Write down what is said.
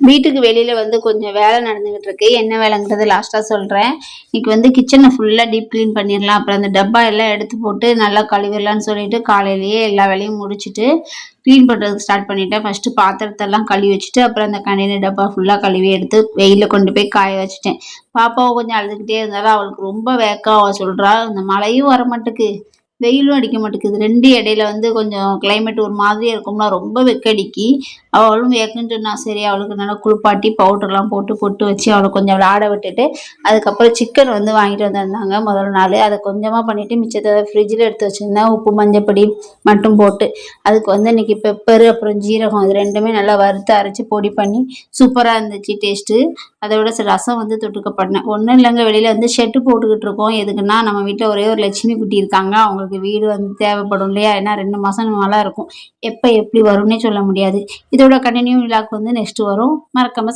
வீட்டுக்கு வெளியில வந்து கொஞ்சம் வேலை நடந்துகிட்டு இருக்கு. என்ன வேலைங்கிறது லாஸ்ட்டா சொல்றேன். இன்னைக்கு வந்து கிச்சன ஃபுல்லா டீப் கிளீன் பண்ணிரலாம். அப்புறம் அந்த டப்பா எல்லாம் எடுத்து போட்டு நல்லா கழுவிடலான்னு சொல்லிட்டு காலையிலேயே எல்லா வேலையும் முடிச்சுட்டு கிளீன் பண்றதுக்கு ஸ்டார்ட் பண்ணிட்டேன். ஃபர்ஸ்ட்டு பாத்திரத்தெல்லாம் கழுவி வச்சுட்டு, அப்புறம் அந்த கண்டெய்னர் டப்பா ஃபுல்லா கழுவி எடுத்து வெயில்ல கொண்டு போய் காய வச்சுட்டேன். பாப்பாவ கொஞ்சம் அழுதுகிட்டே இருந்தாலும் அவளுக்கு ரொம்ப வேக்கம். அவ சொல்றா, "இந்த மழையும் வரமாட்டுக்கு, வெயிலும் அடிக்க மாட்டேங்குது. 2 இடையில வந்து கொஞ்சம் கிளைமேட் ஒரு மாதிரியா இருக்கும்ல, ரொம்ப வெக்கடிக்கி." அவளும் வேக்குன்னு சொன்னா. சரி அவளுக்கு நல்லா குளிப்பாட்டி பவுடர்லாம் போட்டு பொட்டு வச்சு அவளை கொஞ்சம் விளையாட விட்டுட்டு, அதுக்கப்புறம் சிக்கன் வந்து வாங்கிட்டு வந்திருந்தாங்க முதல் நாள். அதை கொஞ்சமாக பண்ணிட்டு மிச்சத்தை ஃப்ரிட்ஜில் எடுத்து வச்சிருந்தேன். உப்பு மஞ்சப்பொடி மட்டும் போட்டு அதுக்கு வந்து இன்னைக்கு பெப்பரு அப்புறம் ஜீரகம் இது ரெண்டுமே நல்லா வறுத்து அரைச்சி பொடி பண்ணி சூப்பராக இருந்துச்சு டேஸ்ட்டு. அதை விட ரசம் வந்து தொட்டுக்க பண்ணேன். ஒன்றும் இல்லைங்க, வெளியில் வந்து ஷெட்டு போட்டுக்கிட்டு இருக்கோம். எதுக்குன்னா நம்ம வீட்டில் ஒரே ஒரு லட்சுமி குட்டி இருக்காங்க. அவங்களுக்கு வீடு வந்து தேவைப்படும் இல்லையா? ஏன்னா 2 மாதம் நல்லா இருக்கும். எப்போ எப்படி வரும்னே சொல்ல முடியாது. இதோட கண்டினியூ விழாக்கு வந்து நெக்ஸ்ட் வரும். மறக்காம